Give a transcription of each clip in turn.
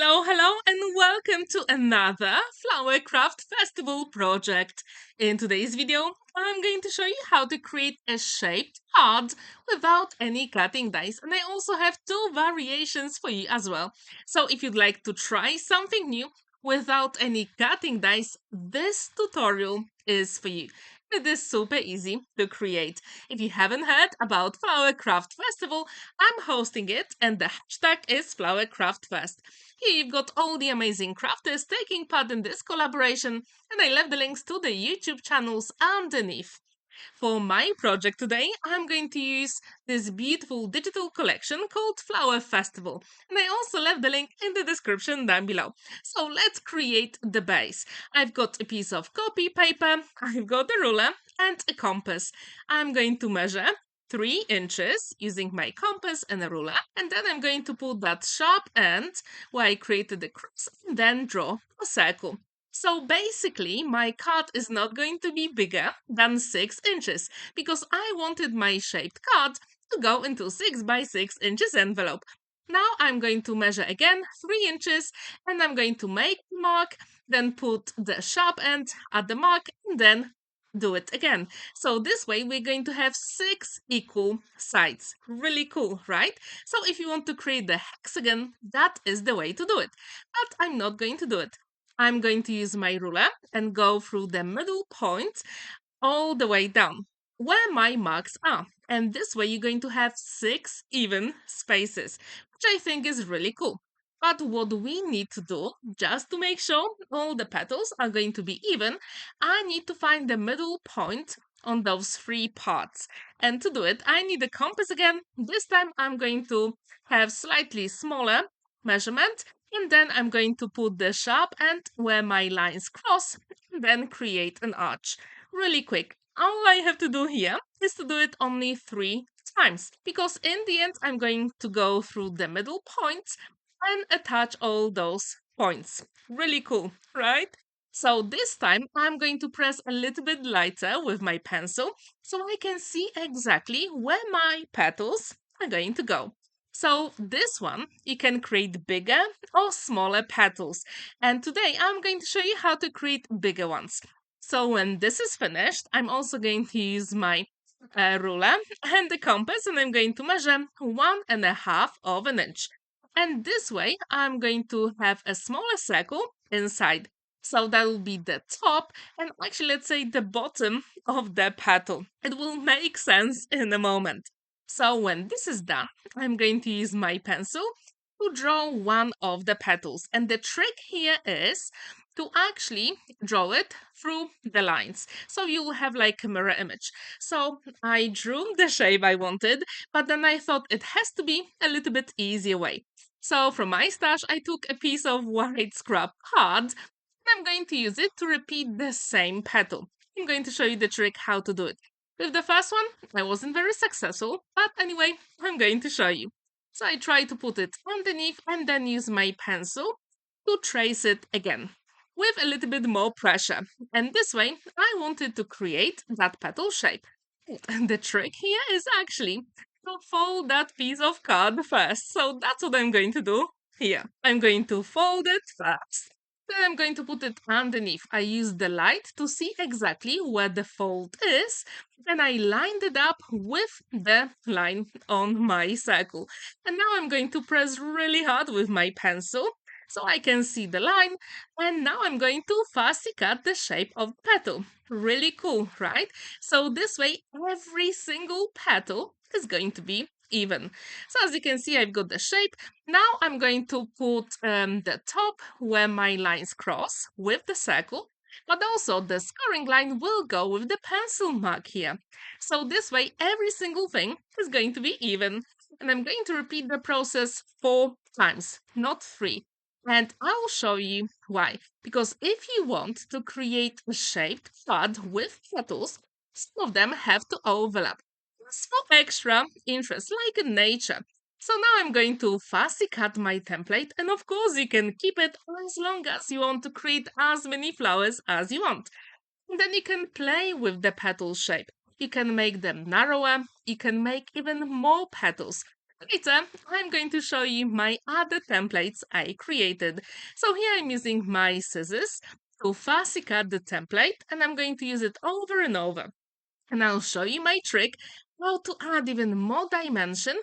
Hello, and welcome to another Flower Craft Festival project. In today's video, I'm going to show you how to create a shaped card without any cutting dice, and I also have two variations for you as well. So if you'd like to try something new without any cutting dice, this tutorial is for you. It is super easy to create. If you haven't heard about Flower Craft Festival, I'm hosting it, and the hashtag is Flower Craft Fest. Here you've got all the amazing crafters taking part in this collaboration, and I left the links to the YouTube channels underneath. For my project today, I'm going to use this beautiful digital collection called Flower Festival, and I also left the link in the description down below. So let's create the base. I've got a piece of copy paper, I've got a ruler and a compass. I'm going to measure 3 inches using my compass and a ruler, and then I'm going to put that sharp end where I created the cross and then draw a circle. So basically, my card is not going to be bigger than 6 inches because I wanted my shaped card to go into 6 by 6 inches envelope. Now I'm going to measure again 3 inches and I'm going to make the mark, then put the sharp end at the mark and then do it again. So this way we're going to have 6 equal sides. Really cool, right? So if you want to create the hexagon, that is the way to do it. But I'm not going to do it. I'm going to use my ruler and go through the middle point all the way down where my marks are. And this way you're going to have 6 even spaces, which I think is really cool. But what we need to do, just to make sure all the petals are going to be even, I need to find the middle point on those 3 parts. And to do it, I need a compass again. This time I'm going to have slightly smaller measurement, and then I'm going to put the sharp end where my lines cross, and then create an arch. Really quick. All I have to do here is to do it only 3 times, because in the end I'm going to go through the middle points and attach all those points. Really cool, right? So this time I'm going to press a little bit lighter with my pencil so I can see exactly where my petals are going to go. So this one, you can create bigger or smaller petals. And today I'm going to show you how to create bigger ones. So when this is finished, I'm also going to use my ruler and the compass, and I'm going to measure 1.5 of an inch. And this way, I'm going to have a smaller circle inside. So that will be the top, and actually, let's say the bottom of the petal. It will make sense in a moment. So when this is done, I'm going to use my pencil to draw one of the petals. And the trick here is to actually draw it through the lines. So you will have like a mirror image. So I drew the shape I wanted, but then I thought it has to be a little bit easier way. So from my stash, I took a piece of white scrap card, and I'm going to use it to repeat the same petal. I'm going to show you the trick how to do it. With the first one, I wasn't very successful, but anyway, I'm going to show you. So I try to put it underneath and then use my pencil to trace it again with a little bit more pressure. And this way, I wanted to create that petal shape. And the trick here is actually to fold that piece of card first. So that's what I'm going to do here. I'm going to fold it first. Then I'm going to put it underneath. I use the light to see exactly where the fold is. Then I lined it up with the line on my circle. And now I'm going to press really hard with my pencil so I can see the line. And now I'm going to fussy cut the shape of the petal. Really cool, right? So this way, every single petal is going to be even. So as you can see, I've got the shape. Now I'm going to put the top where my lines cross with the circle, but also the scoring line will go with the pencil mark here. So this way, every single thing is going to be even. And I'm going to repeat the process 4 times, not 3. And I will show you why. Because if you want to create a shaped card with petals, some of them have to overlap. For extra interest, like in nature. So now I'm going to fussy cut my template, and of course you can keep it as long as you want to create as many flowers as you want. And then you can play with the petal shape. You can make them narrower, you can make even more petals. Later, I'm going to show you my other templates I created. So here I'm using my scissors to fussy cut the template, and I'm going to use it over and over. And I'll show you my trick how to add even more dimension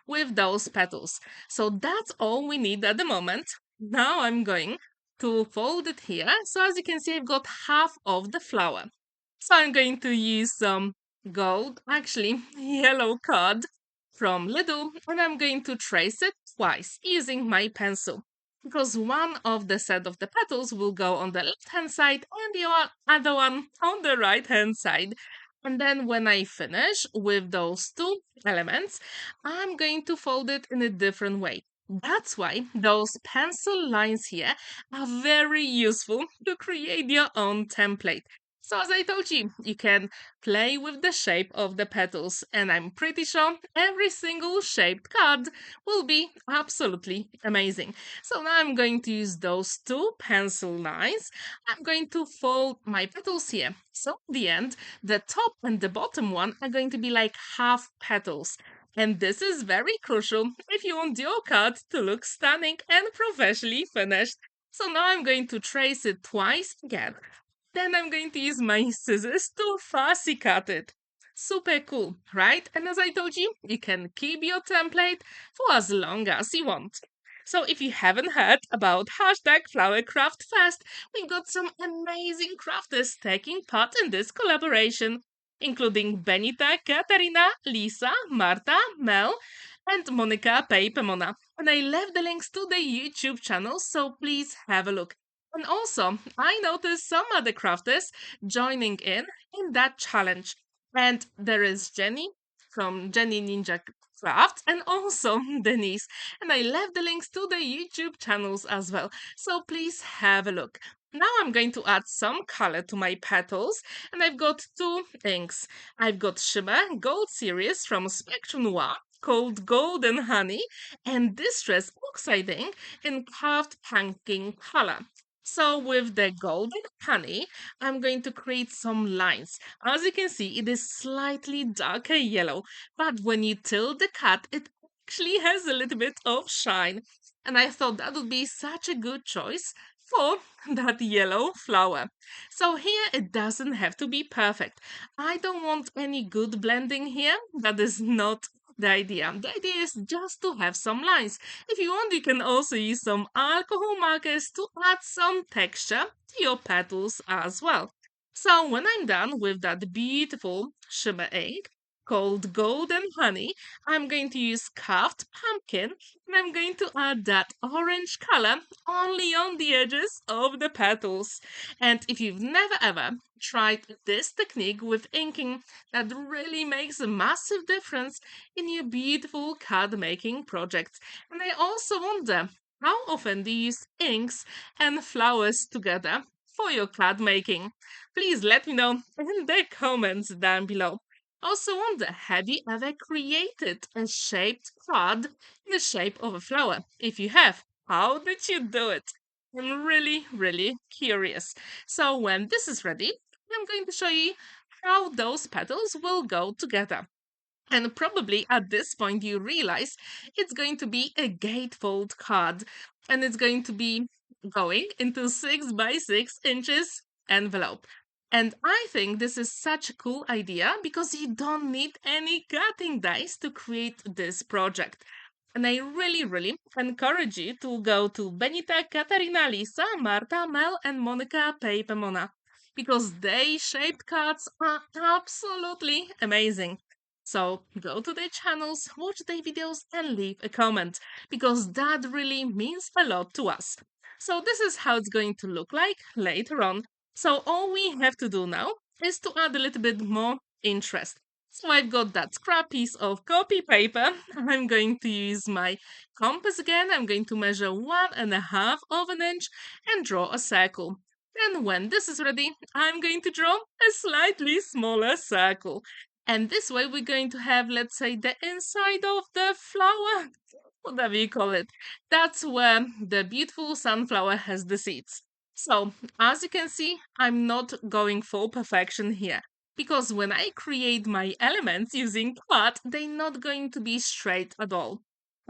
with those petals. So that's all we need at the moment. Now I'm going to fold it here. So as you can see, I've got half of the flower. So I'm going to use some gold, actually yellow card from Lidl, and I'm going to trace it twice using my pencil. Because one of the set of the petals will go on the left hand side and the other one on the right hand side. And then when I finish with those two elements, I'm going to fold it in a different way. That's why those pencil lines here are very useful to create your own template. So as I told you, you can play with the shape of the petals, and I'm pretty sure every single shaped card will be absolutely amazing. So now I'm going to use those two pencil lines. I'm going to fold my petals here. So at the end, the top and the bottom one are going to be like half petals. And this is very crucial if you want your card to look stunning and professionally finished. So now I'm going to trace it twice again. Then I'm going to use my scissors to fussy cut it. Super cool, right? And as I told you, you can keep your template for as long as you want. So if you haven't heard about hashtag #FlowerCraftFest, we've got some amazing crafters taking part in this collaboration, including Benita, Katarina, Lisa, Marta, Mel, and Monica Pejpemona. And I left the links to the YouTube channels, so please have a look. And also, I noticed some other crafters joining in that challenge. And there is Jenny from Jenny Ninja Craft and also Denise. And I left the links to the YouTube channels as well. So please have a look. Now I'm going to add some color to my petals, and I've got two inks. I've got Shimmer Gold Series from Spectrum Noir called Golden Honey and Distress Oxiding in Carved Pumpkin color. So with the golden honey, I'm going to create some lines. As you can see, it is slightly darker yellow, but when you tilt the cut, it actually has a little bit of shine. And I thought that would be such a good choice for that yellow flower. So here it doesn't have to be perfect. I don't want any good blending here. That is not the idea. The idea is just to have some lines. If you want, you can also use some alcohol markers to add some texture to your petals as well. So when I'm done with that beautiful shimmer ink called Golden Honey, I'm going to use carved pumpkin and I'm going to add that orange color only on the edges of the petals. And if you've never ever tried this technique with inking, that really makes a massive difference in your beautiful card making projects. And I also wonder, how often do you use inks and flowers together for your card making? Please let me know in the comments down below. Also wonder, have you ever created a shaped card in the shape of a flower? If you have, how did you do it? I'm really curious. So when this is ready, I'm going to show you how those petals will go together. And probably at this point, you realize it's going to be a gatefold card and it's going to be going into 6 by 6 inches envelope. And I think this is such a cool idea because you don't need any cutting dice to create this project. And I really encourage you to go to Benita, Katarina, Lisa, Marta, Mel, and Monica Pejpemona because they shaped cards are absolutely amazing. So go to their channels, watch their videos, and leave a comment because that really means a lot to us. So this is how it's going to look like later on. So all we have to do now is to add a little bit more interest. So I've got that scrap piece of copy paper. I'm going to use my compass again. I'm going to measure 1.5 of an inch and draw a circle. And when this is ready, I'm going to draw a slightly smaller circle. And this way we're going to have, let's say, the inside of the flower, whatever you call it. That's where the beautiful sunflower has the seeds. So, as you can see, I'm not going for perfection here. Because when I create my elements using cut, they're not going to be straight at all.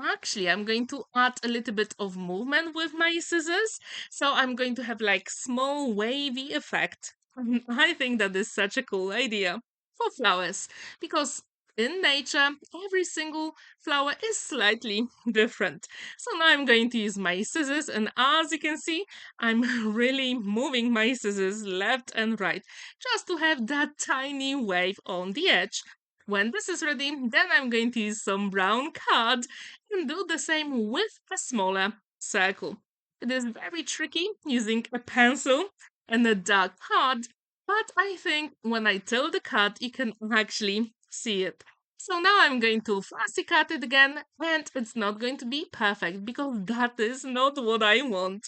Actually, I'm going to add a little bit of movement with my scissors. So I'm going to have like small wavy effect. I think that is such a cool idea for flowers because in nature, every single flower is slightly different. So now I'm going to use my scissors, and as you can see, I'm really moving my scissors left and right just to have that tiny wave on the edge. When this is ready, then I'm going to use some brown card and do the same with a smaller circle. It is very tricky using a pencil and a dark card, but I think when I tilt the card, you can actually see it. So now I'm going to fussy cut it again, and it's not going to be perfect because that is not what I want.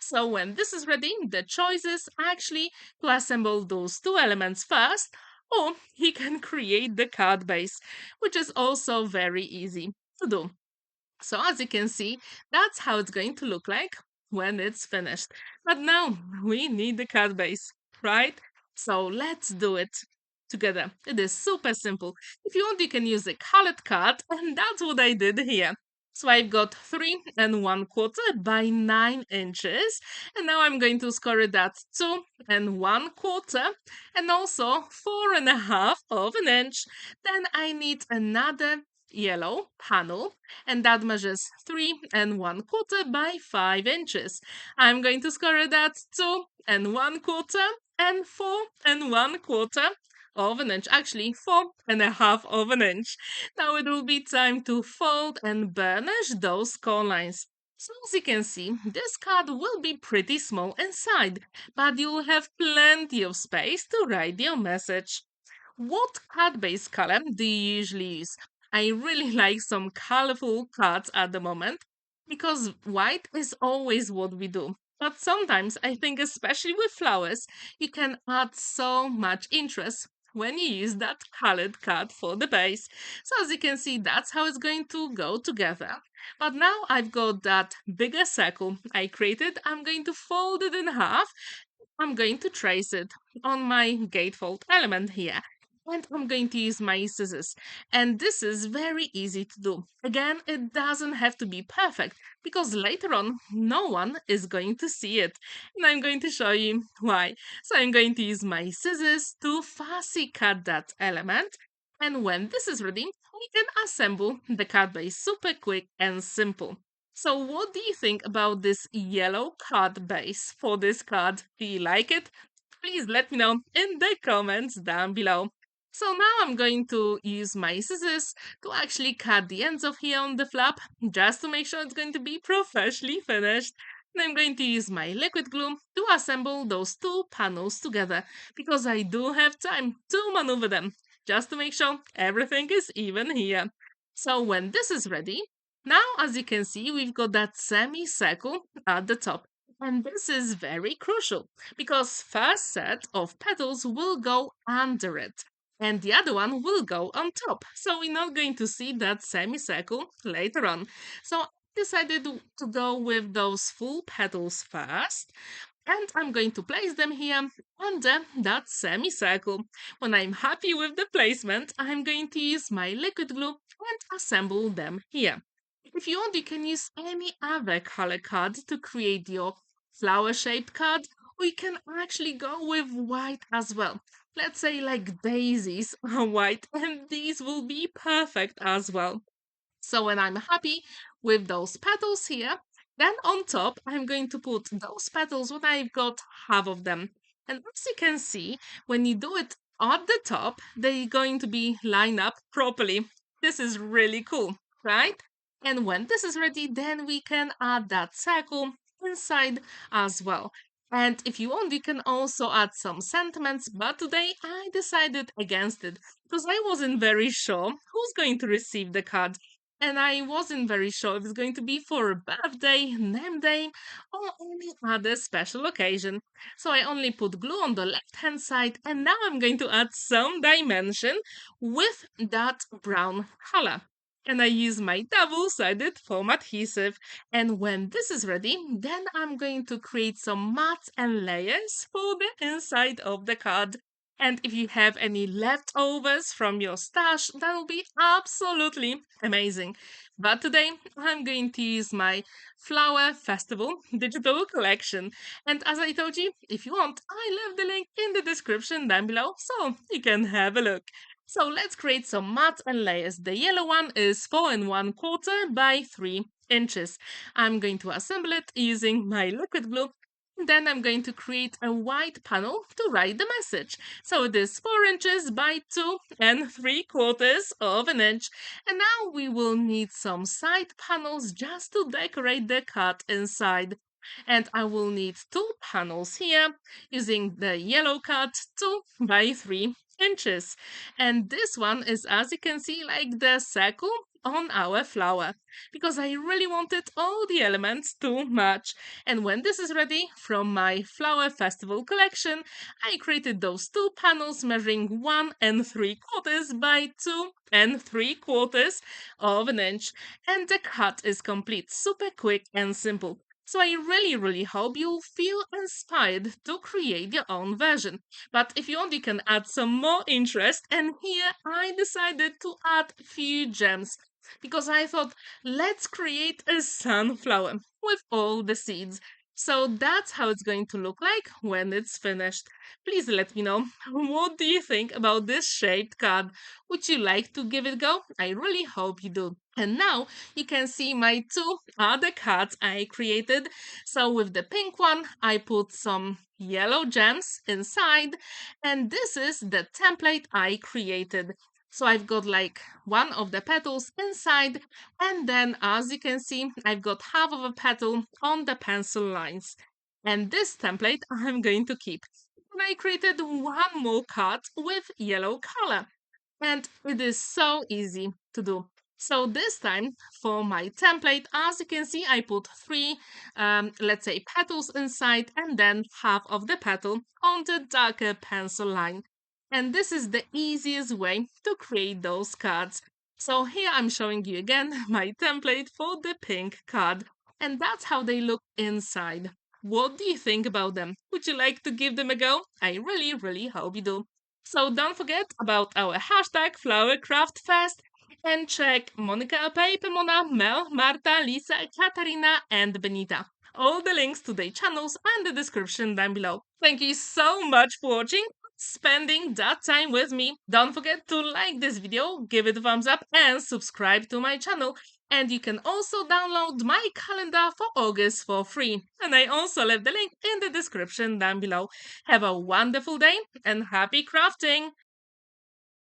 So when this is ready, the choice is actually to assemble those two elements first, or you can create the card base, which is also very easy to do. So as you can see, that's how it's going to look like when it's finished. But now we need the card base, right? So let's do it together. It is super simple. If you want, you can use a colored card, and that's what I did here. So I've got 3 1/4 by 9 inches, and now I'm going to score it at 2 1/4, and also 4.5 of an inch. Then I need another yellow panel, and that measures 3 1/4 by 5 inches. I'm going to score it at 2 1/4 and 4 1/4 of an inch, actually 4.5 of an inch. Now it will be time to fold and burnish those core lines. So as you can see, this card will be pretty small inside, but you'll have plenty of space to write your message. What card base color do you usually use? I really like some colorful cards at the moment because white is always what we do. But sometimes I think, especially with flowers, you can add so much interest when you use that colored card for the base. So as you can see, that's how it's going to go together. But now I've got that bigger circle I created. I'm going to fold it in half. I'm going to trace it on my gatefold element here. And I'm going to use my scissors. And this is very easy to do. Again, it doesn't have to be perfect because later on, no one is going to see it. And I'm going to show you why. So I'm going to use my scissors to fussy cut that element. And when this is ready, we can assemble the card base super quick and simple. So what do you think about this yellow card base for this card? Do you like it? Please let me know in the comments down below. So now I'm going to use my scissors to actually cut the ends of here on the flap, just to make sure it's going to be professionally finished. And I'm going to use my liquid glue to assemble those two panels together, because I do have time to maneuver them, just to make sure everything is even here. So when this is ready, now as you can see, we've got that semicircle at the top. And this is very crucial because first set of petals will go under it and the other one will go on top. So we're not going to see that semicircle later on. So I decided to go with those full petals first. And I'm going to place them here under that semicircle. When I'm happy with the placement, I'm going to use my liquid glue and assemble them here. If you want, you can use any other color card to create your flower-shaped card, or you can actually go with white as well. Let's say like daisies are white, and these will be perfect as well. So when I'm happy with those petals here, then on top I'm going to put those petals when I've got half of them. And as you can see, when you do it at the top, they're going to be lined up properly. This is really cool, right? And when this is ready, then we can add that circle inside as well. And if you want, you can also add some sentiments, but today I decided against it because I wasn't very sure who's going to receive the card. And I wasn't very sure if it's going to be for a birthday, name day, or any other special occasion. So I only put glue on the left hand side, and now I'm going to add some dimension with that brown color. And I use my double-sided foam adhesive. And when this is ready, then I'm going to create some mats and layers for the inside of the card. And if you have any leftovers from your stash, that will be absolutely amazing. But today I'm going to use my Flower Festival digital collection. And as I told you, if you want, I left the link in the description down below so you can have a look. So let's create some mats and layers. The yellow one is 4¼ by 3 inches. I'm going to assemble it using my liquid glue. Then I'm going to create a white panel to write the message. So it is 4 inches by 2¾ of an inch. And now we will need some side panels just to decorate the card inside. And I will need 2 panels here using the yellow card 2 by 3 inches. And this one is, as you can see, like the circle on our flower because I really wanted all the elements to match. And when this is ready from my Flower Festival collection, I created those 2 panels measuring 1¾ by 2¾ of an inch. And the cut is complete, super quick and simple. So I really hope you'll feel inspired to create your own version. But if you want, you can add some more interest. And here I decided to add few gems because I thought, let's create a sunflower with all the seeds. So that's how it's going to look like when it's finished. Please let me know, what do you think about this shaped card? Would you like to give it a go? I really hope you do. And now you can see my 2 other cards I created. So with the pink one, I put some yellow gems inside, and this is the template I created. So I've got like one of the petals inside, and then as you can see, I've got half of a petal on the pencil lines. And this template I'm going to keep. And I created one more card with yellow color. And it is so easy to do. So this time for my template, as you can see, I put 3, let's say, petals inside and then half of the petal on the darker pencil line. And this is the easiest way to create those cards. So here I'm showing you again my template for the pink card. And that's how they look inside. What do you think about them? Would you like to give them a go? I really hope you do. So don't forget about our hashtag FlowerCraftFest and check Monica, Pepe, Mona, Mel, Marta, Lisa, Katarina, and Benita. All the links to their channels are in the description down below. Thank you so much for watching, spending that time with me. Don't forget to like this video, give it a thumbs up, and subscribe to my channel. And you can also download my calendar for August for free. And I also left the link in the description down below. Have a wonderful day and happy crafting!